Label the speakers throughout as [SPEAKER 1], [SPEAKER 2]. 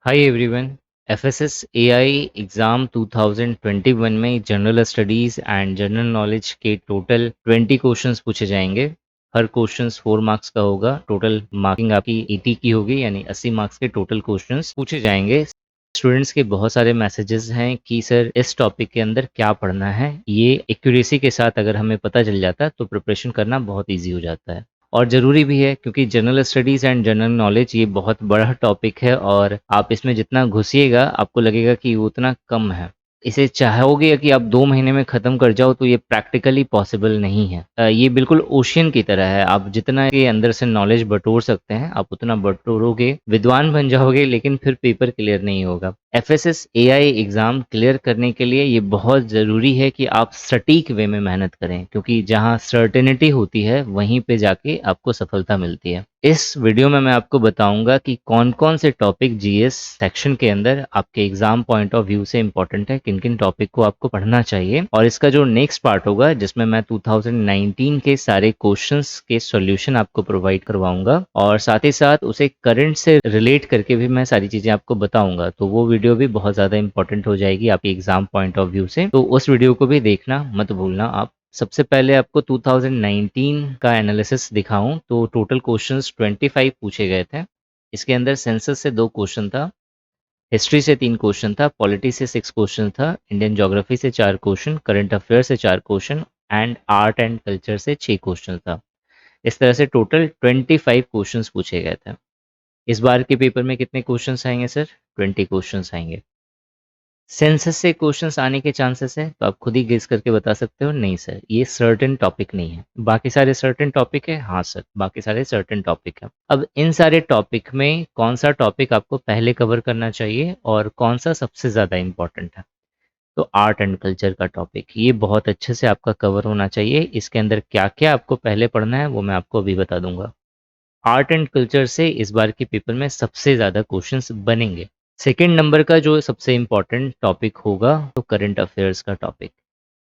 [SPEAKER 1] Hi everyone. FSS AI exam 2021 में general studies and general knowledge के total 20 questions पूछे जाएंगे। हर क्वेश्चंस 4 मार्क्स का होगा। टोटल मार्किंग आपकी 80 की होगी, यानी 80 मार्क्स के टोटल क्वेश्चंस पूछे जाएंगे। स्टूडेंट्स के बहुत सारे मैसेजेस हैं कि सर इस टॉपिक के अंदर क्या पढ़ना है। ये एक्यूरेसी के साथ अगर हमें पता चल जाता है तो प्रिपरेशन करना बहुत ईजी हो जाता है और ज़रूरी भी है, क्योंकि general studies and general knowledge ये बहुत बड़ा टॉपिक है और आप इसमें जितना घुसिएगा आपको लगेगा कि वो उतना कम है। इसे चाहोगे कि आप 2 महीने में ख़त्म कर जाओ तो ये प्रैक्टिकली पॉसिबल नहीं है। ये बिल्कुल ओशियन की तरह है। आप जितना ये अंदर से नॉलेज बटोर सकते हैं आप उतना बटोरोगे, विद्वान बन जाओगे, लेकिन फिर पेपर क्लियर नहीं होगा। एफएसएस एआई एग्ज़ाम क्लियर करने के लिए ये बहुत ज़रूरी है कि आप सटीक वे में मेहनत करें, क्योंकि जहाँ सर्टेनिटी होती है वहीं पे जाके आपको सफलता मिलती है। इस वीडियो में मैं आपको बताऊंगा कि कौन-कौन से टॉपिक जीएस सेक्शन के अंदर आपके एग्जाम पॉइंट ऑफ व्यू से इंपॉर्टेंट है, किन-किन टॉपिक को आपको पढ़ना चाहिए। और इसका जो नेक्स्ट पार्ट होगा जिसमें मैं 2019 के सारे क्वेश्चंस के सॉल्यूशन आपको प्रोवाइड करवाऊंगा और साथ ही साथ उसे करंट से रिलेट करके भी मैं सारी चीजें आपको बताऊंगा, तो वो वीडियो भी बहुत ज़्यादा इंपॉर्टेंट हो जाएगी आपके एग्जाम पॉइंट ऑफ व्यू से। तो उस वीडियो को भी देखना मत भूलना आप। सबसे पहले आपको 2019 का एनालिसिस दिखाऊं तो टोटल क्वेश्चंस 25 पूछे गए थे। इसके अंदर सेंसस से 2 क्वेश्चन था, हिस्ट्री से 3 क्वेश्चन था, पॉलिटी से 6 क्वेश्चन था, इंडियन ज्योग्राफी से 4 क्वेश्चन, करंट अफेयर से 4 question and art and culture से 6 क्वेश्चन था। इस तरह से टोटल 25 क्वेश्चंस पूछे गए थे। इस बार के पेपर में कितने क्वेश्चंस आएंगे सर? 20 क्वेश्चंस आएंगे। सेंसस से क्वेश्चंस आने के चांसेस है तो आप खुद ही गेस करके बता सकते हो, नहीं सर ये सर्टेन टॉपिक नहीं है। बाकी सारे सर्टेन टॉपिक है, हाँ सर बाकी सारे सर्टेन टॉपिक है। अब इन सारे टॉपिक में कौन सा टॉपिक आपको पहले कवर करना चाहिए और कौन सा सबसे ज़्यादा इंपॉर्टेंट है? तो आर्ट एंड कल्चर का टॉपिक ये बहुत अच्छे से आपका कवर होना चाहिए। इसके अंदर क्या क्या आपको पहले पढ़ना है वो मैं आपको अभी बता दूंगा। आर्ट एंड कल्चर से इस बार के पेपर में सबसे ज़्यादा क्वेश्चंस बनेंगे। सेकंड नंबर का जो सबसे इम्पोर्टेंट टॉपिक होगा तो करंट अफेयर्स का टॉपिक।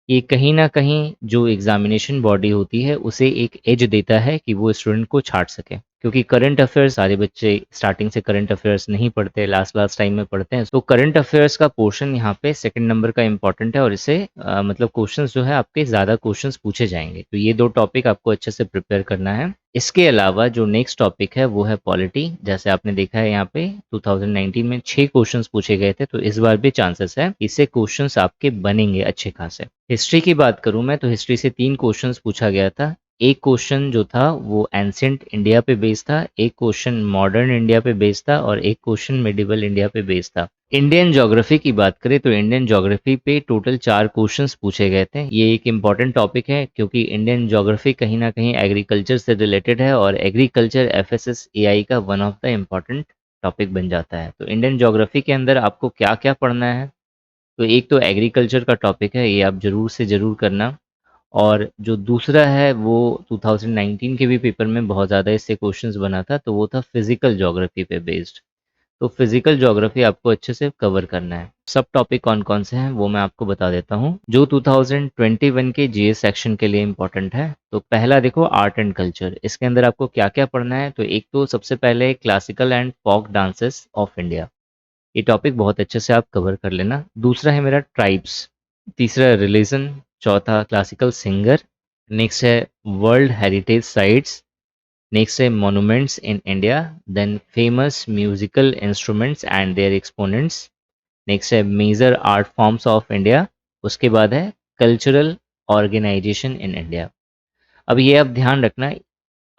[SPEAKER 1] ये कहीं ना कहीं जो एग्जामिनेशन बॉडी होती है उसे एक एज देता है कि वो स्टूडेंट को छाट सके, क्योंकि करंट अफेयर्स सारे बच्चे स्टार्टिंग से करंट अफेयर्स नहीं पढ़ते, लास्ट लास्ट टाइम में पढ़ते हैं। तो करंट अफेयर्स का पोर्शन यहाँ पे सेकंड नंबर का इंपॉर्टेंट है और इसे मतलब क्वेश्चंस जो है आपके ज़्यादा क्वेश्चंस पूछे जाएंगे। तो ये 2 टॉपिक आपको अच्छे से प्रिपेयर करना है। इसके अलावा जो नेक्स्ट टॉपिक है वो है पॉलिटी। जैसे आपने देखा है यहाँ पे 2019 में 6 क्वेश्चंस पूछे गए थे, तो इस बार भी चांसेस है इससे क्वेश्चंस आपके बनेंगे अच्छे खासे। हिस्ट्री की बात करूं मैं तो हिस्ट्री से 3 क्वेश्चंस पूछा गया था। एक क्वेश्चन जो था वो एंशिएंट इंडिया पे बेस्ड था, एक क्वेश्चन मॉडर्न इंडिया पे बेस्ड था और एक क्वेश्चन मिडिवल इंडिया पे बेस्ड था। इंडियन ज्योग्राफी की बात करें तो इंडियन ज्योग्राफी पे टोटल 4 क्वेश्चंस पूछे गए थे। ये एक इम्पॉर्टेंट टॉपिक है क्योंकि इंडियन ज्योग्राफी कहीं ना कहीं एग्रीकल्चर से रिलेटेड है और एग्रीकल्चर एफएसएस एआई का one of the important topic बन जाता है। तो इंडियन ज्योग्राफी के अंदर आपको क्या क्या पढ़ना है? तो एक तो एग्रीकल्चर का टॉपिक है, ये आप ज़रूर से ज़रूर करना। और जो दूसरा है वो 2019 के भी पेपर में बहुत ज़्यादा इससे क्वेश्चंस बना था, तो वो था फिजिकल ज्योग्राफी पे बेस्ड। तो फिजिकल ज्योग्राफी आपको अच्छे से कवर करना है। सब टॉपिक कौन कौन से हैं वो मैं आपको बता देता हूँ जो 2021 के जीएस सेक्शन के लिए इंपॉर्टेंट है। तो पहला देखो आर्ट एंड कल्चर, इसके अंदर आपको क्या क्या पढ़ना है। तो एक तो सबसे पहले classical and folk dances of India, ये टॉपिक बहुत अच्छे से आप कवर कर लेना। दूसरा है मेरा ट्राइब्स, तीसरा रिलीजन, चौथा क्लासिकल सिंगर, नेक्स्ट है वर्ल्ड हेरिटेज साइट्स, नेक्स्ट है monuments in India, then famous musical instruments and their exponents, next है major art forms of India, उसके बाद है कल्चरल ऑर्गेनाइजेशन इन इंडिया। अब ये आप ध्यान रखना,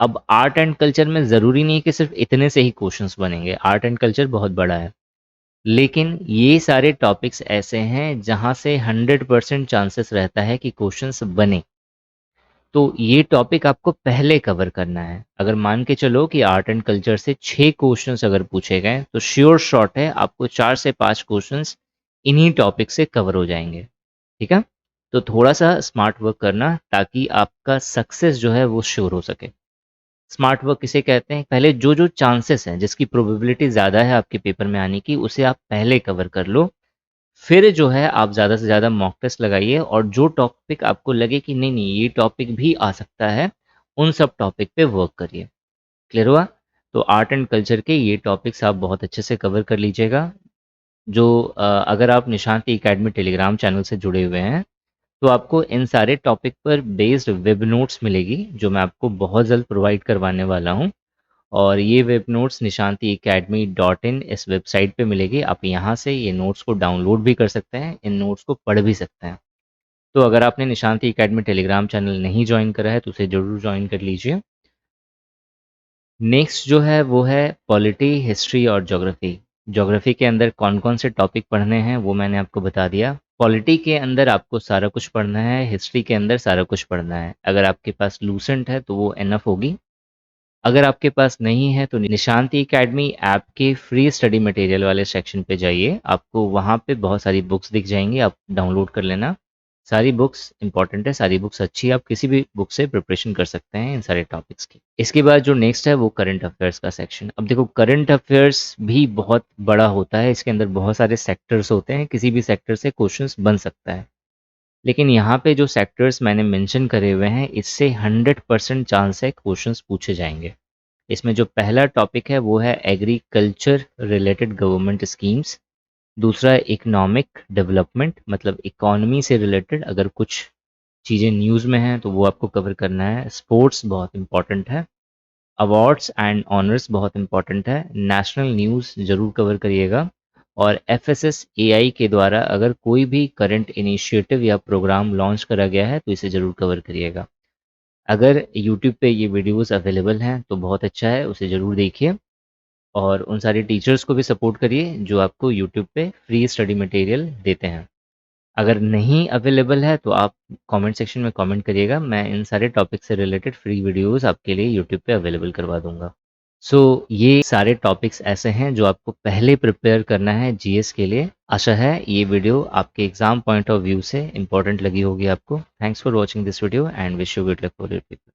[SPEAKER 1] अब आर्ट एंड कल्चर में ज़रूरी नहीं कि सिर्फ इतने से ही क्वेश्चंस बनेंगे, आर्ट एंड कल्चर बहुत बड़ा है, लेकिन ये सारे टॉपिक्स ऐसे हैं जहां से 100% चांसेस रहता है कि क्वेश्चंस बने। तो ये टॉपिक आपको पहले कवर करना है। अगर मान के चलो कि आर्ट एंड कल्चर से 6 क्वेश्चंस अगर पूछे गए तो श्योर शॉट है आपको 4 से 5 क्वेश्चंस इन्हीं टॉपिक से कवर हो जाएंगे। ठीक है, तो थोड़ा सा स्मार्ट वर्क करना ताकि आपका सक्सेस जो है वो श्योर हो सके। स्मार्ट वर्क किसे कहते हैं? पहले जो जो चांसेस हैं जिसकी प्रोबेबिलिटी ज़्यादा है आपके पेपर में आने की उसे आप पहले कवर कर लो। फिर जो है आप ज़्यादा से ज़्यादा मॉक टेस्ट लगाइए और जो टॉपिक आपको लगे कि नहीं नहीं ये टॉपिक भी आ सकता है, उन सब टॉपिक पे वर्क करिए। क्लियर हुआ? तो आर्ट एंड कल्चर के ये टॉपिक्स आप बहुत अच्छे से कवर कर लीजिएगा। जो अगर आप निशांत एकेडमी टेलीग्राम चैनल से जुड़े हुए हैं तो आपको इन सारे टॉपिक पर बेस्ड वेब नोट्स मिलेगी जो मैं आपको बहुत जल्द प्रोवाइड करवाने वाला हूँ। और ये web notes Nishanti academy dot in इस वेबसाइट पे मिलेगी। आप यहाँ से ये नोट्स को डाउनलोड भी कर सकते हैं, इन नोट्स को पढ़ भी सकते हैं। तो अगर आपने निशांति एकेडमी टेलीग्राम चैनल नहीं ज्वाइन करा है तो उसे ज़रूर ज्वाइन कर लीजिए। नेक्स्ट जो है वो है पॉलिटी, हिस्ट्री और ज्योग्राफी। ज्योग्राफी के अंदर कौन कौन से टॉपिक पढ़ने हैं वो मैंने आपको बता दिया। पॉलिटी के अंदर आपको सारा कुछ पढ़ना है, हिस्ट्री के अंदर सारा कुछ पढ़ना है। अगर आपके पास लूसेंट है तो वो इनफ होगी। अगर आपके पास नहीं है तो निशांति एकेडमी ऐप के फ्री स्टडी मटेरियल वाले सेक्शन पे जाइए, आपको वहाँ पे बहुत सारी बुक्स दिख जाएंगी, आप डाउनलोड कर लेना। सारी बुक्स इंपॉर्टेंट है, सारी बुक्स अच्छी है, आप किसी भी बुक से प्रिपरेशन कर सकते हैं इन सारे टॉपिक्स की। इसके बाद जो नेक्स्ट है वो करंट अफेयर्स का सेक्शन। अब देखो करंट अफेयर्स भी बहुत बड़ा होता है, इसके अंदर बहुत सारे सेक्टर्स होते हैं, किसी भी सेक्टर से क्वेश्चंस बन सकता है। लेकिन यहाँ पे जो सेक्टर्स मैंने मेंशन करे हुए हैं इससे 100% चांस है क्वेश्चंस पूछे जाएंगे। इसमें जो पहला टॉपिक है वो है एग्रीकल्चर रिलेटेड गवर्नमेंट स्कीम्स। दूसरा है इकोनॉमिक डेवलपमेंट, मतलब इकोनॉमी से रिलेटेड अगर कुछ चीज़ें न्यूज़ में हैं तो वो आपको कवर करना है। स्पोर्ट्स बहुत इंपॉर्टेंट है। अवार्ड्स एंड ऑनर्स बहुत इंपॉर्टेंट है। नेशनल न्यूज़ ज़रूर कवर करिएगा। और एफएसएस एआई के द्वारा अगर कोई भी करंट इनिशिएटिव या प्रोग्राम लॉन्च करा गया है तो इसे ज़रूर कवर करिएगा। अगर यूट्यूब पे ये वीडियोस अवेलेबल हैं तो बहुत अच्छा है, उसे ज़रूर देखिए। और उन सारे टीचर्स को भी सपोर्ट करिए जो आपको यूट्यूब पे फ्री स्टडी मटेरियल देते हैं। अगर नहीं अवेलेबल है तो आप कमेंट सेक्शन में कमेंट करिएगा, मैं इन सारे टॉपिक से रिलेटेड फ्री वीडियोस आपके लिए यूट्यूब पे अवेलेबल करवा दूंगा। सो ये सारे टॉपिक्स ऐसे हैं जो आपको पहले प्रिपेयर करना है जीएस के लिए। आशा है ये वीडियो आपके एग्जाम पॉइंट ऑफ व्यू से इंपॉर्टेंट लगी होगी आपको। Thanks for watching this video and wish you good luck for your paper.